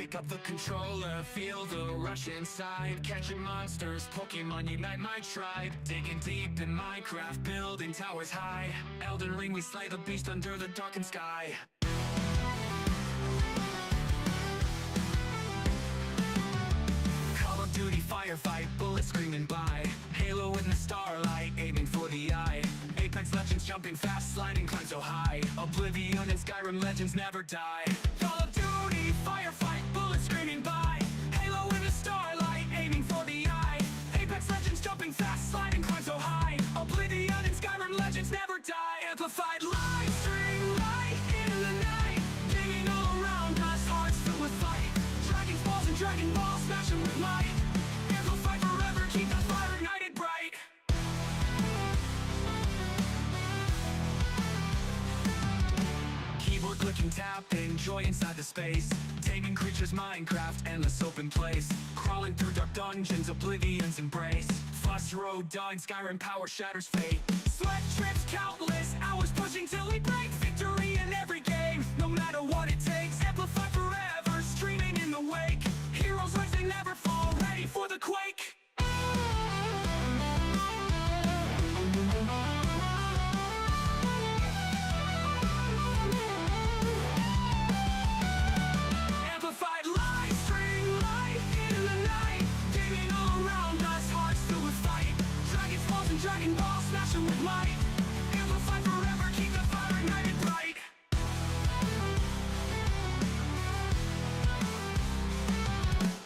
Pick up the controller, feel the rush inside. Catching monsters, Pokemon unite my tribe. Digging deep in Minecraft, building towers high. Elden Ring, we slay the beast under the darkened sky. Call of Duty firefight, bullets screaming by. Halo in the starlight, aiming for the eye. Apex Legends jumping fast, sliding climb so high. Oblivion and Skyrim legends never die. Call of Duty firefight, bullets screaming by. Halo in the starlight, aiming for the eye. Apex Legends jumping fast, sliding climb so high. Oblivion and Skyrim legends never die. Amplified live stream light in the night. Digging all around us, hearts filled with fight. Dragon balls and Dragon Balls, smashing with might. Amplified forever, keep the fire ignited bright. Keyboard clicking, tap, enjoy inside the space. Taming creatures, Minecraft, endless open place. Crawling through dark dungeons, Oblivion's embrace. Fuss road, dawing, Skyrim power shatters fate. Sweat trips, countless hours pushing till we break. Victory in every game, no matter what it takes. Amplify forever, streaming in the wake. Heroes rise, they never fall, ready for the quake. Amplified live stream light in the night. Digging all around us, hearts filled with fight. Dragon balls and Dragon Balls, smashing with might. Amplified forever, keep the fire ignited bright.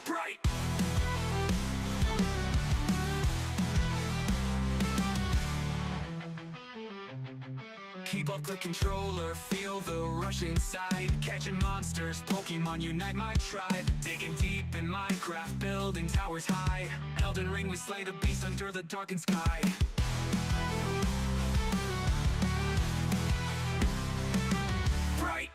Bright. Keep up the controller, feel the rush inside. Catching monsters, Pokemon unite my tribe. Digging deep in Minecraft, building towers high. Elden Ring, we slay the beast under the darkened sky. Bright.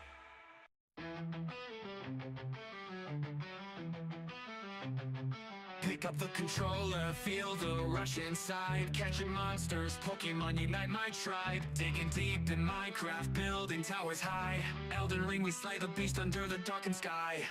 Pick up the controller, feel the rush inside. Catching monsters, Pokemon unite my tribe. Digging deep in Minecraft, building towers high. Elden Ring, we slay the beast under the darkened sky.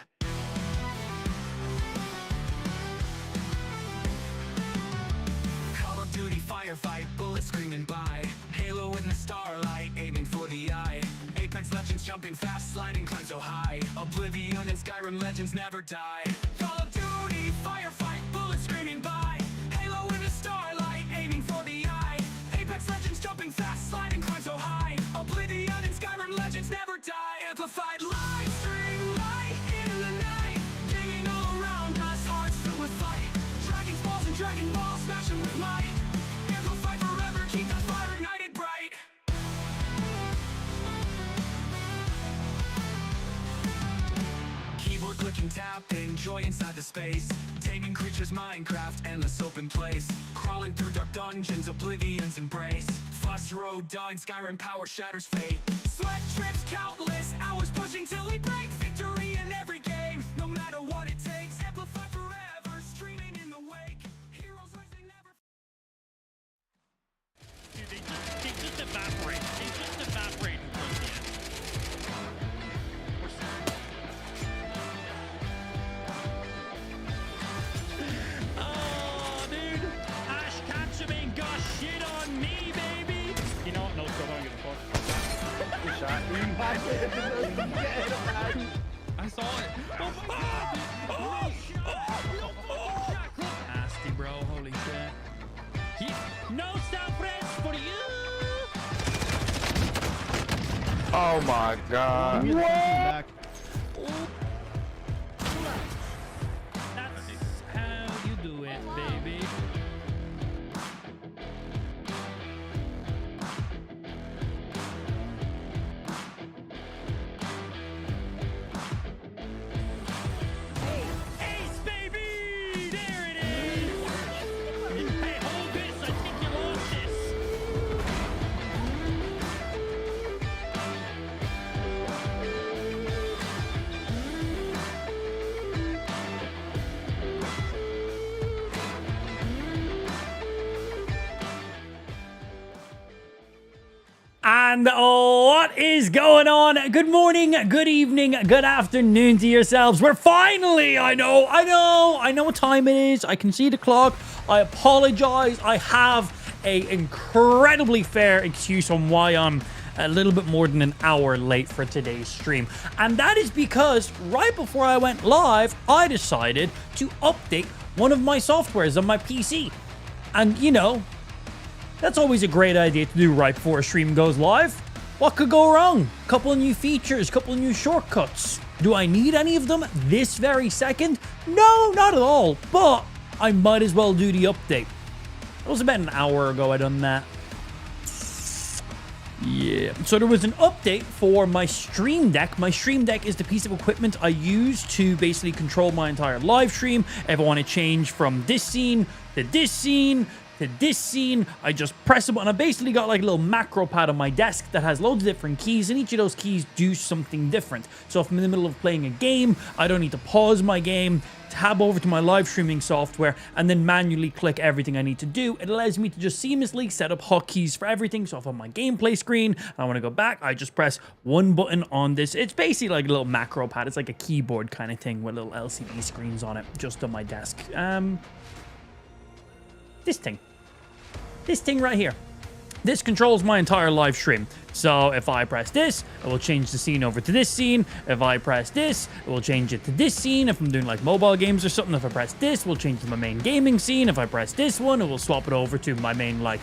Call of Duty firefight, bullets screaming by. Halo in the starlight, aiming for the eye. Apex Legends jumping fast, sliding climb so high. Oblivion and Skyrim legends never die. Call of Duty firefight, bullets screaming by. Halo in the starlight, aiming for the eye. Apex Legends jumping fast, sliding climb so high. Oblivion and Skyrim legends never die. Amplified live stream light in the night. Digging all around us, hearts filled with fight. Dragon balls and Dragon Balls, smashing with might. Amplified forever, keep the fire ignited bright. Keyboard clicking, tap, enjoy inside the space. Taming creatures, Minecraft, endless open place. Crawling through dark dungeons, Oblivion's embrace. Fuss road, dawing, Skyrim power shatters fate. Sweat trips, countless hours pushing till we break. Victory in every game, no matter what it takes. Amplify forever, streaming in the wake. Heroes rise, they never. Dude, they just evaporate. They just evaporate towards the end. Oh, dude. Ash Ketchum got shit on me, baby. You know what? No, go on, get the fuck. Good shot. You had it. I saw it. Nasty, bro. Holy shit. No self-res for you. Oh my god. What? That's how you do it, baby. Ace, baby! There it is! Hey, hold this! I think you lost this! And what is going on? Good morning, good evening, good afternoon to yourselves. We're finally, I know what time it is. I can see the clock. I apologize. I have a incredibly fair excuse on why I'm a little bit more than an hour late for today's stream. And that is because right before I went live, I decided to update one of my softwares on my PC. And you know, that's always a great idea to do right before a stream goes live. What could go wrong? Couple of new features, couple of new shortcuts. Do I need any of them this very second? No, not at all. But I might as well do the update. It was about an hour ago I done that. Yeah. So there was an update for my Stream Deck. My Stream Deck is the piece of equipment I use to basically control my entire live stream. If I want to change from this scene to this scene to this scene, I just press a button. I basically got like a little macro pad on my desk that has loads of different keys, and each of those keys do something different. So if I'm in the middle of playing a game, I don't need to pause my game, tab over to my live streaming software, and then manually click everything I need to do. It allows me to just seamlessly set up hotkeys for everything. So if I'm on my gameplay screen and I want to go back, I just press one button on this. It's basically like a little macro pad. It's like a keyboard kind of thing with little LCD screens on it, just on my desk. This thing right here. This controls my entire live stream. So if I press this, it will change the scene over to this scene. If I press this, it will change it to this scene. If I'm doing like mobile games or something, if I press this, it will change to my main gaming scene. If I press this one, it will swap it over to my main like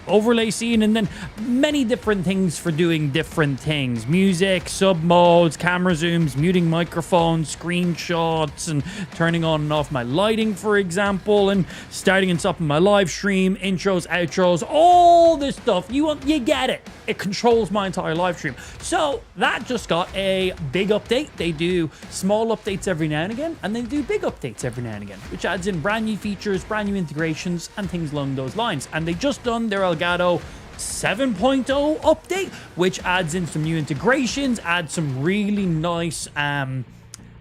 overlay scene, and then many different things for doing different things. Music, sub modes, camera zooms, muting microphones, screenshots, and turning on and off my lighting, for example, and starting and stopping my live stream, intros, outros, all this stuff. You get it. It controls my entire live stream. So that just got a big update. They do small updates every now and again, and they do big updates every now and again, which adds in brand new features, brand new integrations, and things along those lines. And they just done their Elgato 7.0 update, which adds in some new integrations, adds some really nice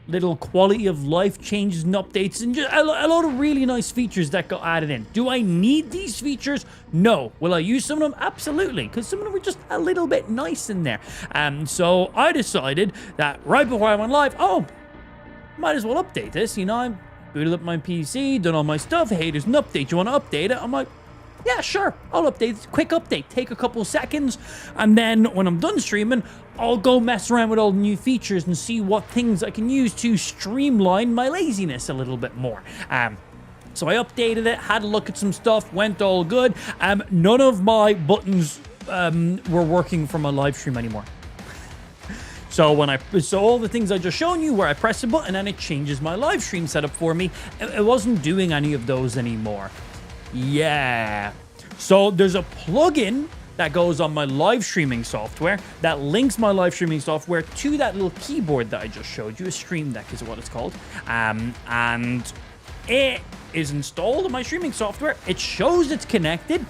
little quality of life changes and updates, and just a lot of really nice features that got added in. Do I need these features? No. Will I use some of them? Absolutely, because some of them were just a little bit nice in there. So I decided that right before I went live, might as well update this. You know, I booted up my PC, done all my stuff. Hey, there's an update. You want to update it? I'm like, yeah, sure, I'll update. Quick update, take a couple seconds, and then when I'm done streaming, I'll go mess around with all the new features and see what things I can use to streamline my laziness a little bit more. So I updated it, had a look at some stuff, went all good. None of my buttons were working for my live stream anymore. So all the things I just shown you, where I press a button and it changes my live stream setup for me, it wasn't doing any of those anymore. Yeah. So there's a plugin that goes on my live streaming software that links my live streaming software to that little keyboard that I just showed you. A Stream Deck is what it's called. And it is installed on my streaming software. It shows it's connected,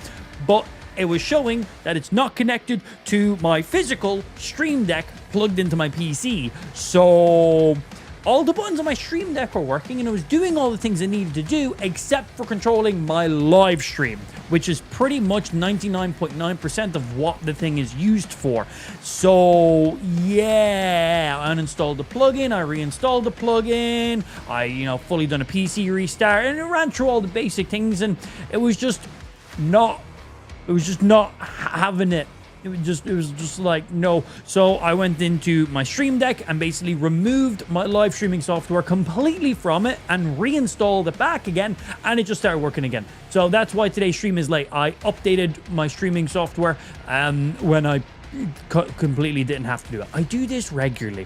but it was showing that it's not connected to my physical Stream Deck plugged into my PC. So all the buttons on my Stream Deck were working, and it was doing all the things it needed to do, except for controlling my live stream, which is pretty much 99.9% of what the thing is used for. So yeah, I uninstalled the plugin, I reinstalled the plugin, I fully done a PC restart, and it ran through all the basic things, and it was just not having it. It was just like, no. So I went into my Stream Deck and basically removed my live streaming software completely from it and reinstalled it back again, and it just started working again. So that's why today's stream is late. I updated my streaming software when I completely didn't have to do it. I do this regularly.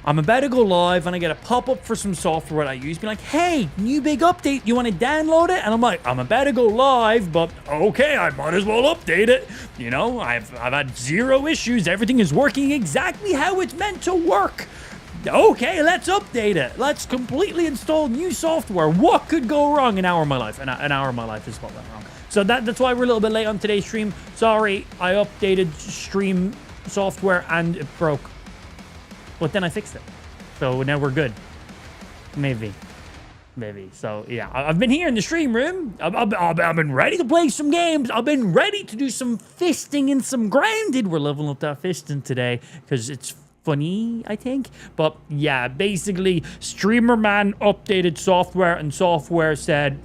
I'm about to go live and I get a pop-up for some software that I use, be like, hey, new big update, you want to download it? And I'm like, I'm about to go live, but okay, I might as well update it. You know, I've had zero issues. Everything is working exactly how it's meant to work. Okay, let's update it. Let's completely install new software. What could go wrong? An hour of my life. An hour of my life is what went wrong. So that's why we're a little bit late on today's stream. Sorry, I updated stream software and it broke. But then I fixed it. So now we're good. Maybe. Maybe. So, yeah, I've been here in the stream room. I've been ready to play some games. I've been ready to do some fisting and some grounded. We're leveling up that fisting today because it's funny, I think. But, yeah, basically, Streamer Man updated software and software said,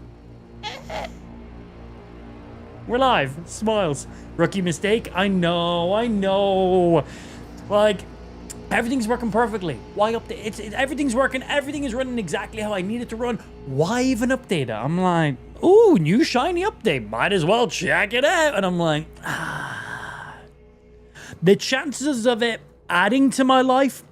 we're live. Smiles. Rookie mistake. I know. Like, everything's working perfectly. Why update? Everything's working. Everything is running exactly how I need it to run. Why even update it? I'm like, ooh, new shiny update. Might as well check it out. And I'm like, The chances of it adding to my life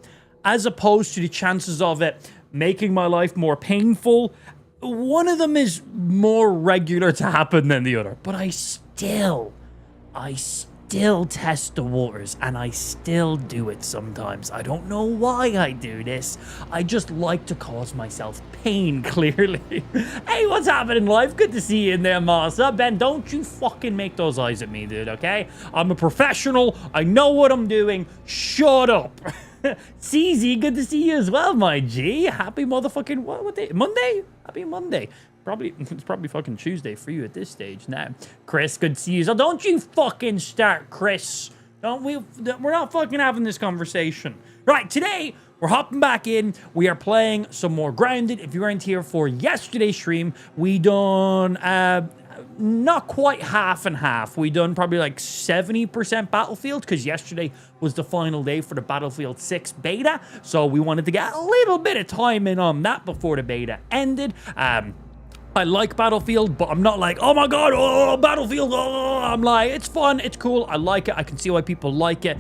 as opposed to the chances of it making my life more painful, one of them is more regular to happen than the other. But I still test the waters, and I still do it sometimes. I don't know why I do this. I just like to cause myself pain, clearly. Hey, what's happening in life? Good to see you in there, Martha. Ben, don't you fucking make those eyes at me, dude, okay? I'm a professional. I know what I'm doing. Shut up. CZ, good to see you as well, my G. Happy motherfucking, what day? Monday? Happy Monday. It's probably fucking Tuesday for you at this stage now. Chris, good to see you. So don't you fucking start, Chris. We're not fucking having this conversation. Right, today, we're hopping back in. We are playing some more Grounded. If you weren't here for yesterday's stream, we done, not quite half and half. We done probably like 70% Battlefield, because yesterday was the final day for the Battlefield 6 beta. So we wanted to get a little bit of time in on that before the beta ended. I like Battlefield, but I'm not like, oh my god, oh, Battlefield, oh. I'm like, it's fun, it's cool, I like it, I can see why people like it.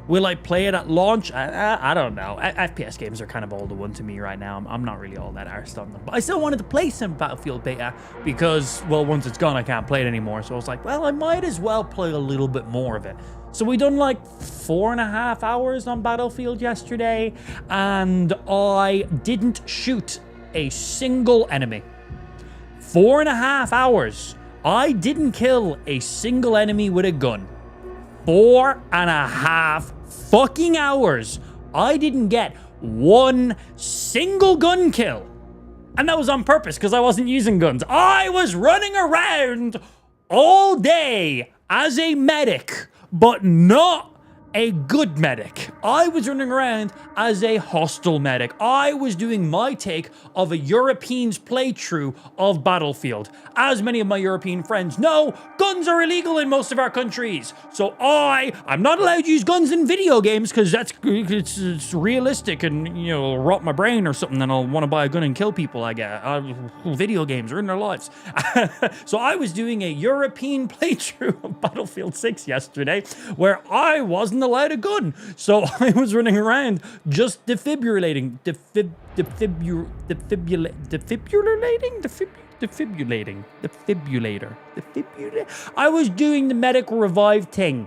Will I play it at launch? I don't know. FPS games are kind of all the one to me right now. I'm not really all that arsed on them. But I still wanted to play some Battlefield beta because, well, once it's gone, I can't play it anymore. So I was like, well, I might as well play a little bit more of it. So we done like 4.5 hours on Battlefield yesterday, and I didn't shoot a single enemy. 4.5 hours. I didn't kill a single enemy with a gun. 4.5 fucking hours. I didn't get one single gun kill. And that was on purpose because I wasn't using guns. I was running around all day as a medic, but not a good medic. I was running around as a hostile medic. I was doing my take of a European's playthrough of Battlefield. As many of my European friends know, guns are illegal in most of our countries. So I'm not allowed to use guns in video games because it's realistic and, you know, it'll rot my brain or something and I'll want to buy a gun and kill people, I guess. Video games ruin their lives. So I was doing a European playthrough of Battlefield 6 yesterday where I wasn't allowed a gun. So I was running around just defibrillating. I was doing the medic revive thing.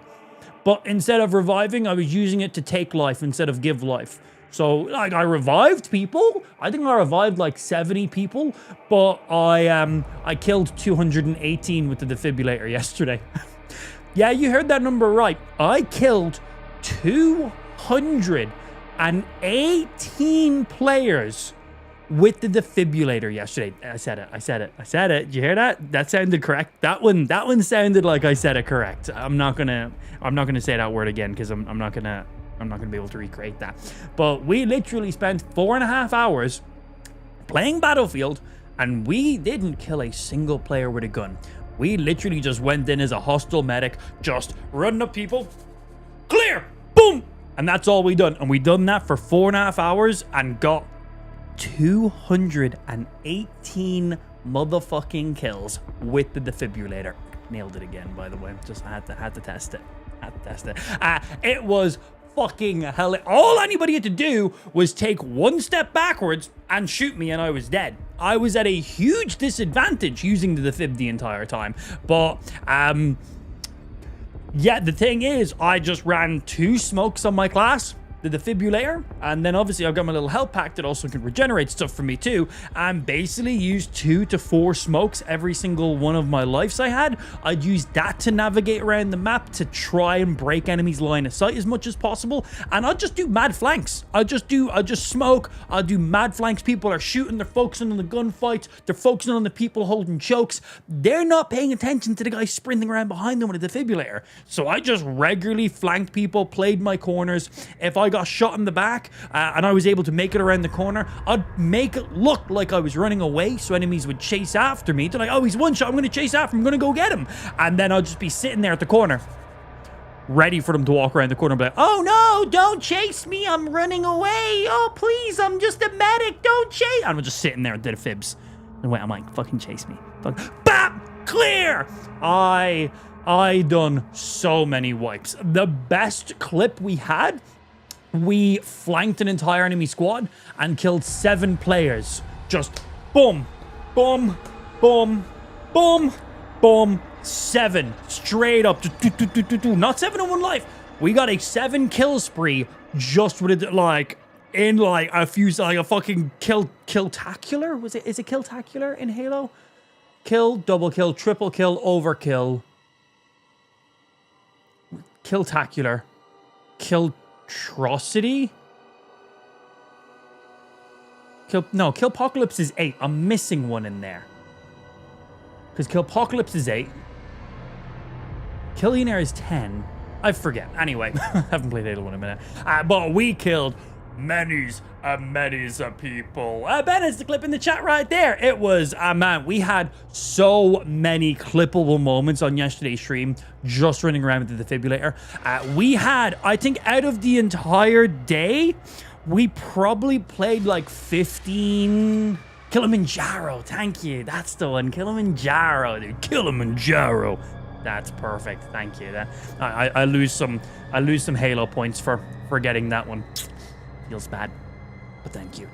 But instead of reviving, I was using it to take life instead of give life. So, like, I revived people. I think I revived like 70 people, but I killed 218 with the defibrillator yesterday. Yeah, you heard that number right. I killed 218 players with the defibrillator yesterday. I said it. Did you hear that? That sounded correct. That one sounded like I said it correct. I'm not gonna say that word again because I'm not gonna be able to recreate that. But we literally spent 4.5 hours playing Battlefield, and we didn't kill a single player with a gun. We literally just went in as a hostile medic, just running up people, clear, boom, and that's all we done. And we done that for 4.5 hours and got 218 motherfucking kills with the defibrillator. Nailed it again, by the way. Just had to test it. It was fucking hell. All anybody had to do was take one step backwards and shoot me and I was dead. I was at a huge disadvantage using the defib the entire time. But yeah, the thing is, I just ran 2 smokes on my class the defibrillator, and then obviously I've got my little health pack that also can regenerate stuff for me too, and basically used 2 to 4 smokes every single one of my lives I had. I'd use that to navigate around the map to try and break enemies' line of sight as much as possible, and I'll just do mad flanks. I'll just smoke, I'll do mad flanks. People are shooting, they're focusing on the gunfights, they're focusing on the people holding chokes. They're not paying attention to the guy sprinting around behind them with a defibrillator. So I just regularly flanked people, played my corners. If I got shot in the back and I was able to make it around the corner, I'd make it look like I was running away so enemies would chase after me. They're like, oh, he's one shot, I'm going to chase after him, I'm going to go get him. And then I'll just be sitting there at the corner, ready for them to walk around the corner and be like, oh no, don't chase me, I'm running away. Oh, please, I'm just a medic, don't chase. And I'm just sitting there and did a fibs. And wait, I'm like, fucking chase me. Bap! Clear! I done so many wipes. The best clip we had, we flanked an entire enemy squad and killed 7 players. Just boom, boom, boom, boom, boom, 7 straight up. Not 7 in one life. We got a 7 kill spree just with it, like in like a few, like a fucking kill-tacular. Is it kill-tacular in Halo? Kill, double kill, triple kill, overkill. Kill-tacular. Killtrocity? Killpocalypse is 8. I'm missing one in there. Because Killpocalypse is 8. Killionaire is 10. I forget. Anyway, I haven't played Halo in a minute. But we killed many's of people. Ben has the clip in the chat right there. It was, man, we had so many clippable moments on yesterday's stream just running around with the defibrillator. We had, I think out of the entire day, we probably played like 15... Kilimanjaro, thank you. That's the one. Kilimanjaro, dude. Kilimanjaro. That's perfect. Thank you. I lose some Halo points for getting that one. Feels bad, but thank you.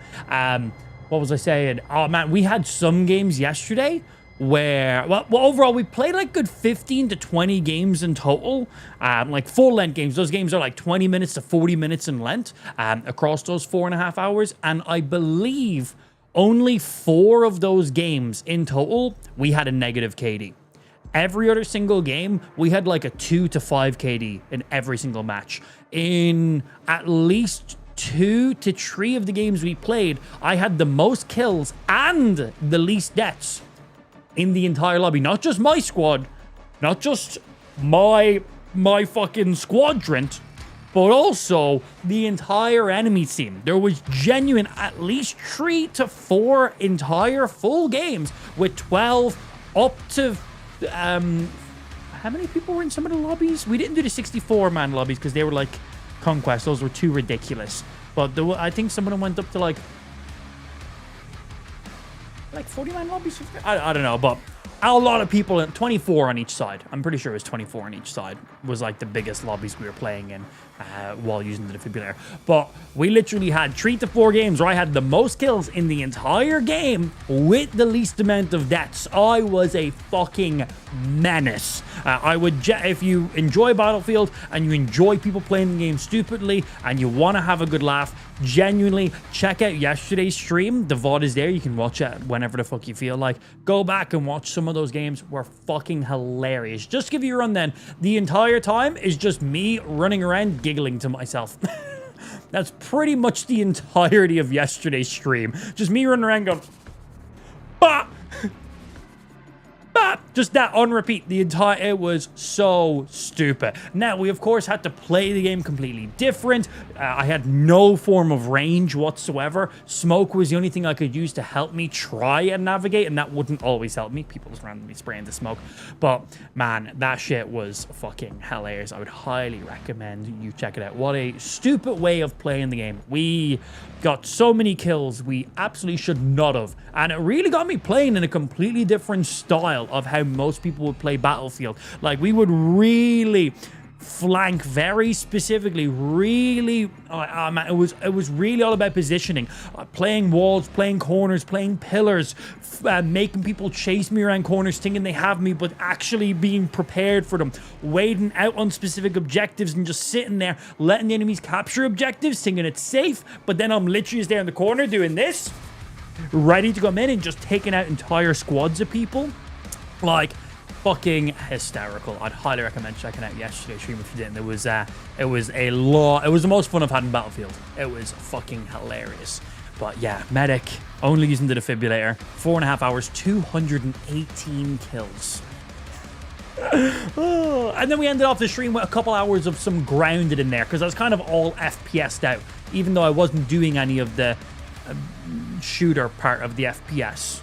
What was I saying? Oh man, we had some games yesterday where, well, overall we played like good 15 to 20 games in total, like full length games. Those games are like 20 minutes to 40 minutes in length across those 4.5 hours, and I believe only 4 of those games in total we had a negative KD. Every other single game, we had like a 2 to 5 KD in every single match. In at least 2 to 3 of the games we played, I had the most kills and the least deaths in the entire lobby. Not just my squad, not just my fucking squadron, but also the entire enemy team. There was genuine at least 3 to 4 entire full games with 12 up to how many people were in some of the lobbies? We didn't do the 64-man lobbies because they were like Conquest. Those were too ridiculous. But I think some of them went up to like 40-man lobbies. I don't know, but a lot of people, 24 on each side. I'm pretty sure it was 24 on each side was like the biggest lobbies we were playing in while using the defibrillator. But we literally had 3 to 4 games where I had the most kills in the entire game with the least amount of deaths. I was a fucking menace. If you enjoy Battlefield and you enjoy people playing the game stupidly and you want to have a good laugh, genuinely check out yesterday's stream. The VOD is there. You can watch it whenever the fuck you feel like. Go back and watch some of those games. Were fucking hilarious. Just to give you a run then, the entire time is just me running around giggling to myself. That's pretty much the entirety of yesterday's stream. Just me running around going, bah! Just that on repeat the entire, it was so stupid. Now we of course had to play the game completely different. I had no form of range whatsoever. Smoke was the only thing I could use to help me try and navigate, and that wouldn't always help me. People just randomly spraying the smoke. But man, that shit was fucking hilarious. I would highly recommend you check it out. What a stupid way of playing the game. We got so many kills we absolutely should not have, and it really got me playing in a completely different style of how most people would play Battlefield. Like, we would really flank very specifically. Really, man, it was really all about positioning, playing walls, playing corners, playing pillars, making people chase me around corners thinking they have me, but actually being prepared for them, waiting out on specific objectives and just sitting there letting the enemies capture objectives thinking it's safe, but then I'm literally just there in the corner doing this, ready to come in and just taking out entire squads of people. Like, fucking hysterical. I'd highly recommend checking out yesterday's stream if you didn't. It was the most fun I've had in Battlefield. It was fucking hilarious. But yeah, Medic, only using the defibrillator, 4.5 hours, 218 kills. And then we ended off the stream with a couple hours of some grounded in there, because I was kind of all FPS'd out, even though I wasn't doing any of the shooter part of the FPS.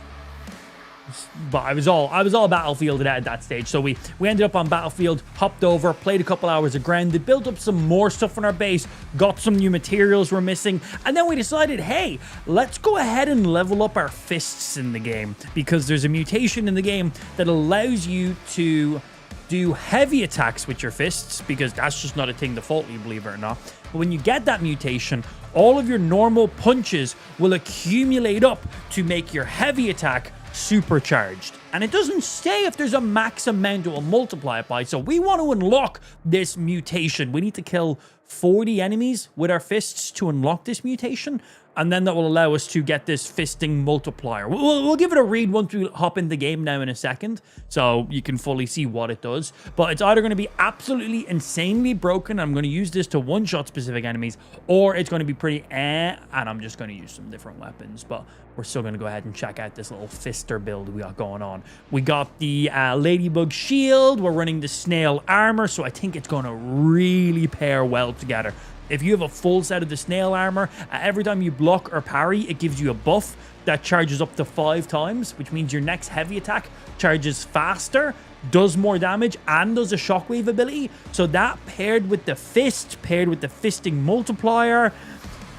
But I was all Battlefielded at that stage. So we ended up on Battlefield, hopped over, played a couple hours of grounded, built up some more stuff on our base, got some new materials we're missing, and then we decided, hey, let's go ahead and level up our fists in the game, because there's a mutation in the game that allows you to do heavy attacks with your fists, because that's just not a thing defaultly, believe it or not. But when you get that mutation, all of your normal punches will accumulate up to make your heavy attack supercharged, and it doesn't say if there's a max amount it will multiply it by. So we want to unlock this mutation. We need to kill 40 enemies with our fists to unlock this mutation, and then that will allow us to get this fisting multiplier. We'll give it a read once we hop in the game now in a second, so you can fully see what it does. But it's either going to be absolutely insanely broken, I'm going to use this to one-shot specific enemies, or it's going to be pretty and I'm just going to use some different weapons. But we're still going to go ahead and check out this little fister build we got going on. We got the Ladybug shield, we're running the snail armor, so I think it's going to really pair well together. If you have a full set of the snail armor, every time you block or parry, it gives you a buff that charges up to 5 times, which means your next heavy attack charges faster, does more damage, and does a shockwave ability. So that paired with the fist, paired with the fisting multiplier,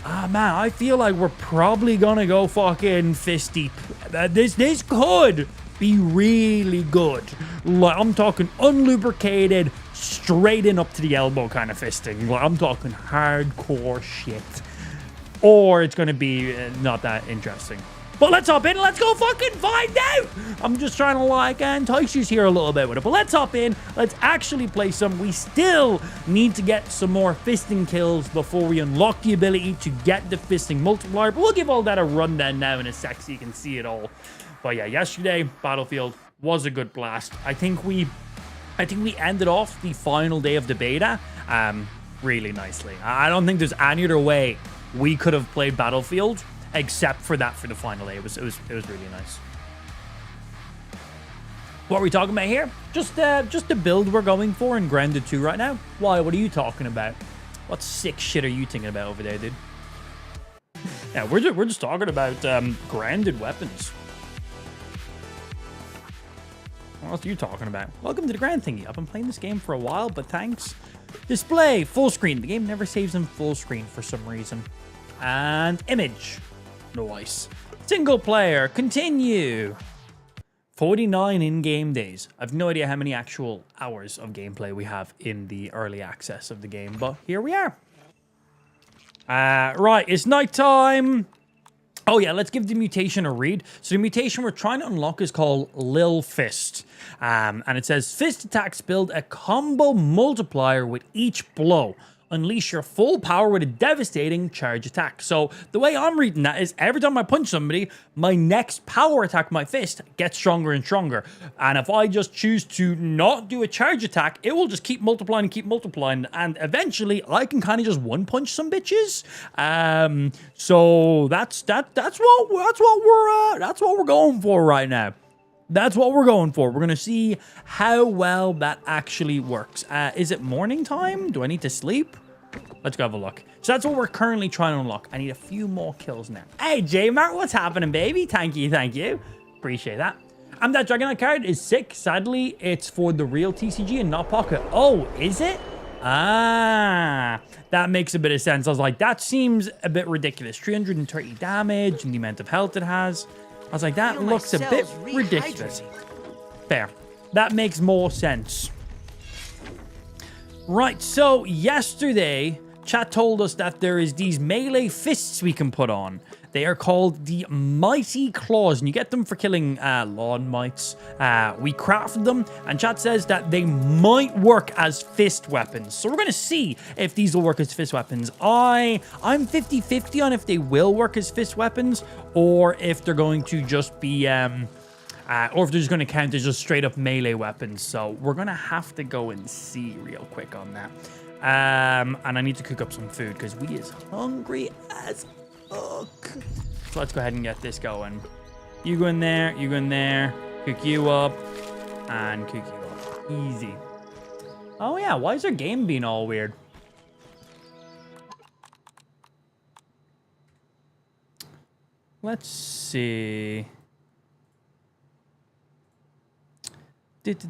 man, I feel like we're probably gonna go fucking fist deep. This could be really good. Like, I'm talking unlubricated, straight in up to the elbow kind of fisting. Like, I'm talking hardcore shit. Or it's gonna be not that interesting. But let's hop in and let's go fucking find out. I'm just trying to like entice you here a little bit with it. But let's hop in. Let's actually play some. We still need to get some more fisting kills before we unlock the ability to get the fisting multiplier. But we'll give all that a rundown now in a sec so you can see it all. But yeah, yesterday, Battlefield was a good blast. I think we ended off the final day of the beta really nicely. I don't think there's any other way we could have played Battlefield except for that for the final day. It was really nice. What are we talking about here? Just the build we're going for in Grounded 2 right now. Why? What are you talking about? What sick shit are you thinking about over there, dude? Yeah, we're just talking about grounded weapons. What else are you talking about? Welcome to the Grand Thingy. I've been playing this game for a while, but thanks. Display, full screen. The game never saves in full screen for some reason. And image. Nice. Single player, continue. 49 in-game days. I've no idea how many actual hours of gameplay we have in the early access of the game, but here we are. Right, it's nighttime. Oh yeah, let's give the mutation a read. So the mutation we're trying to unlock is called Lil Fist. And it says, fist attacks build a combo multiplier with each blow. Unleash your full power with a devastating charge attack. So the way I'm reading that is every time I punch somebody, my next power attack, my fist, gets stronger and stronger. And if I just choose to not do a charge attack, it will just keep multiplying and keep multiplying. And eventually I can kind of just one punch some bitches. So that's what we're going for right now. That's what we're going for. We're going to see how well that actually works. Is it morning time? Do I need to sleep? Let's go have a look. So that's what we're currently trying to unlock. I need a few more kills now. Hey, J-Mart, what's happening, baby? Thank you, thank you. Appreciate that. And that Dragonite card is sick. Sadly, it's for the real TCG and not Pocket. Oh, is it? Ah, that makes a bit of sense. I was like, that seems a bit ridiculous. 330 damage and the amount of health it has. I was like, that looks a bit ridiculous. Fair. That makes more sense. Right, so yesterday, chat told us that there is these melee fists we can put on. They are called the Mighty Claws, and you get them for killing lawn mites. We crafted them, and chat says that they might work as fist weapons. So we're going to see if these will work as fist weapons. I'm 50-50 on if they will work as fist weapons, or if they're going to just be... or if they're just going to count as just straight up melee weapons. So we're going to have to go and see real quick on that. And I need to cook up some food because we is hungry as fuck. So let's go ahead and get this going. You go in there, you go in there, cook you up, and cook you up. Easy. Oh yeah, why is our game being all weird? Let's see. Let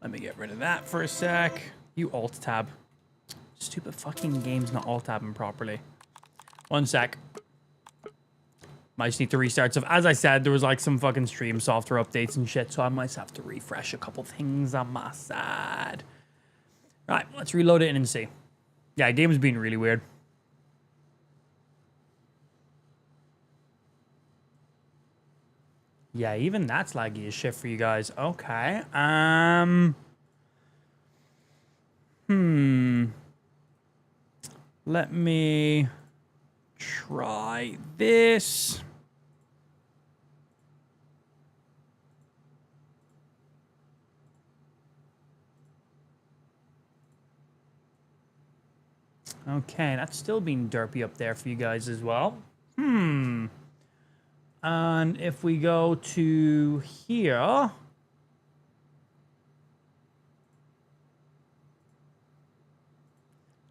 me get rid of that for a sec. You alt tab. Stupid fucking game's not alt tabbing properly. One sec. Might just need to restart. So as I said, there was like some fucking stream software updates and shit, so I might have to refresh a couple things on my side. Right, let's reload it and see. Yeah, game's being really weird. Yeah, even that's laggy as shit for you guys. Okay. Let me try this. Okay, that's still being derpy up there for you guys as well. And if we go to here,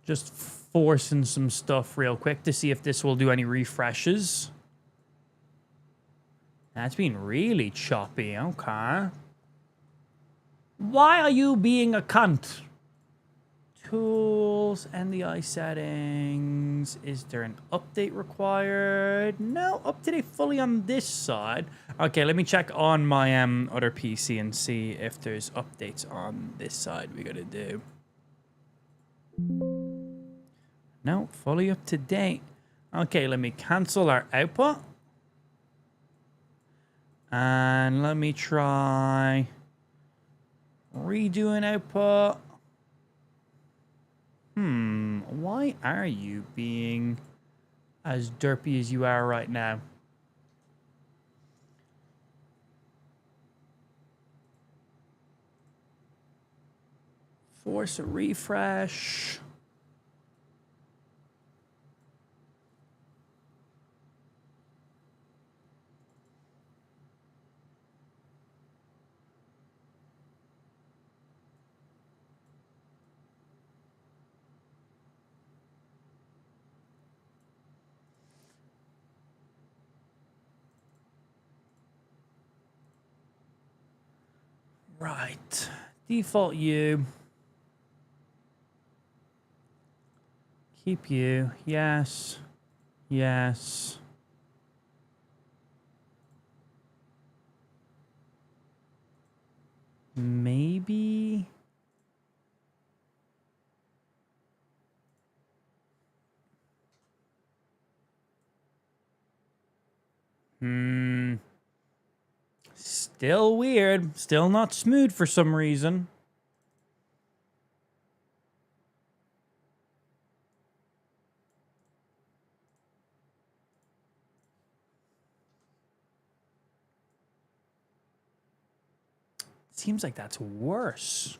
just forcing some stuff real quick to see if this will do any refreshes. That's been really choppy. Okay. Why are you being a cunt? Tools, NDI settings. Is there an update required? No, up to date fully on this side. Okay, let me check on my other PC and see if there's updates on this side we gotta do. No, fully up to date. Okay, let me cancel our output. And let me try redoing output. Why are you being as derpy as you are right now? Force a refresh. Right. Default you. Keep you. Yes. Yes. Maybe. Still weird. Still not smooth for some reason. Seems like that's worse.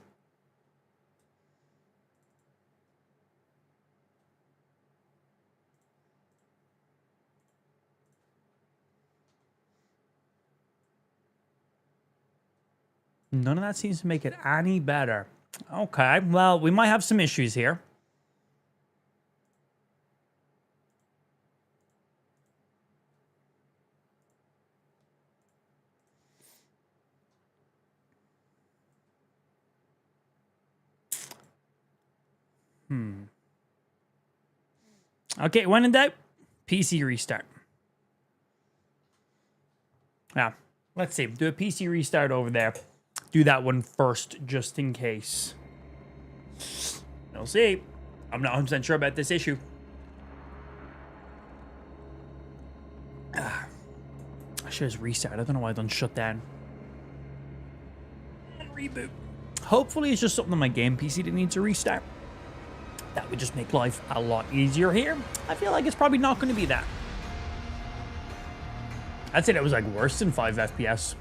None of that seems to make it any better. Okay, well, we might have some issues here. Okay, when in doubt, PC restart. Yeah, let's see. Do a PC restart over there. Do that one first, just in case. We'll see. I'm not 100% sure about this issue. I should just restart. I don't know why I done shut down. And reboot. Hopefully it's just something on my game PC that needs a restart. That would just make life a lot easier here. I feel like it's probably not going to be that. I'd say that was like worse than 5 FPS.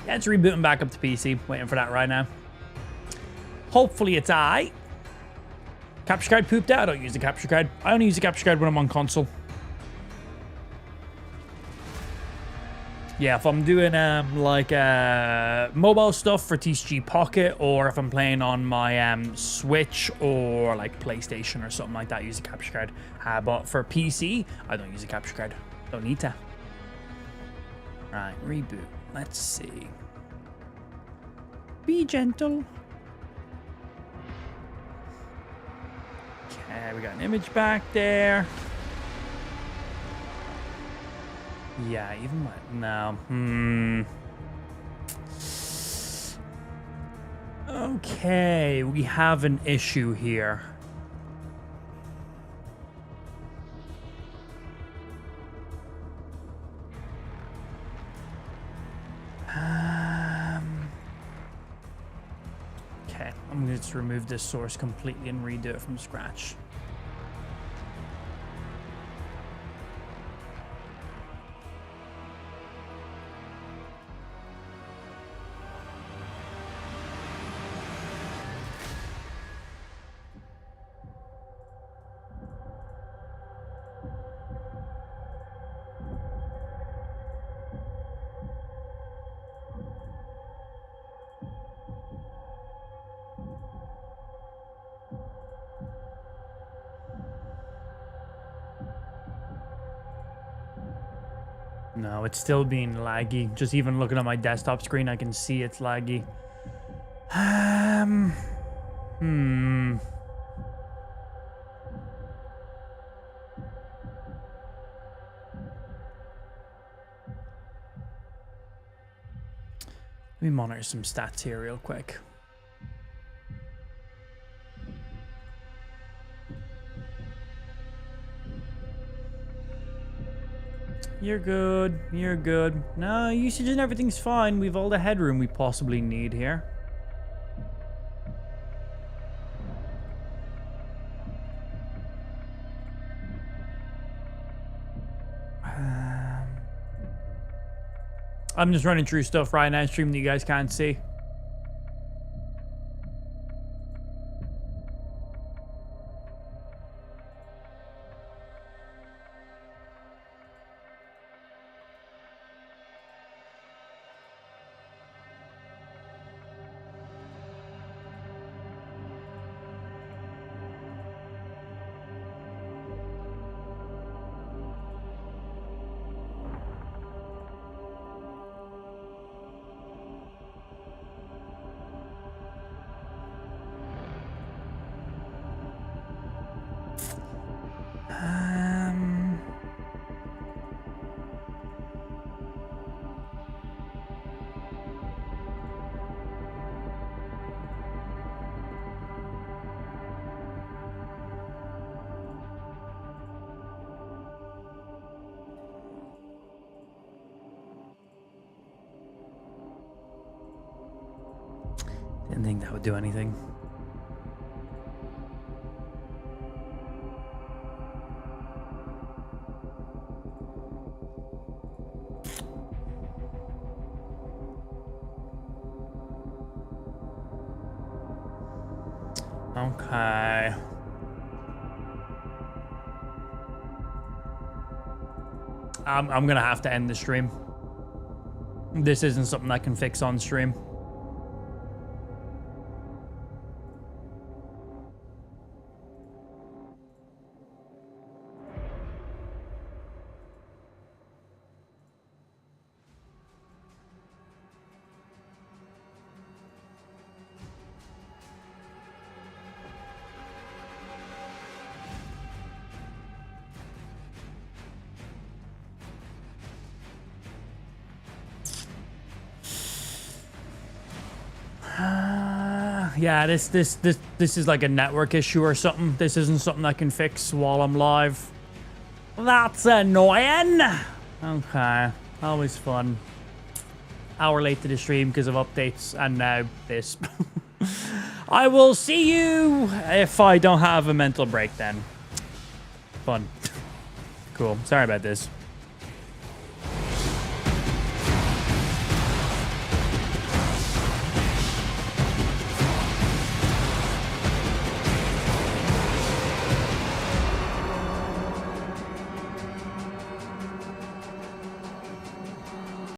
Yeah, it's rebooting back up to PC. Waiting for that right now. Hopefully it's aight. Capture card pooped out. I don't use the capture card. I only use the capture card when I'm on console. Yeah, if I'm doing mobile stuff for TCG Pocket, or if I'm playing on my Switch or like PlayStation or something like that, I use the capture card. But for PC, I don't use the capture card. Don't need to. Right, reboot. Let's see. Be gentle. Okay, we got an image back there. Yeah, even my... No. Okay, we have an issue here. Okay, I'm going to just remove this source completely and redo it from scratch. No, it's still being laggy. Just even looking at my desktop screen, I can see it's laggy. Let me monitor some stats here real quick. You're good. You're good. No, usage and everything's fine. We've all the headroom we possibly need here. I'm just running through stuff right now, stream that you guys can't see. Didn't think that would do anything. Okay. I'm gonna have to end the stream. This isn't something I can fix on stream. Yeah, this is like a network issue or something. This isn't something I can fix while I'm live. That's annoying. Okay, always fun. Hour late to the stream because of updates, and now this. I will see you if I don't have a mental break then. Fun. Cool. Sorry about this.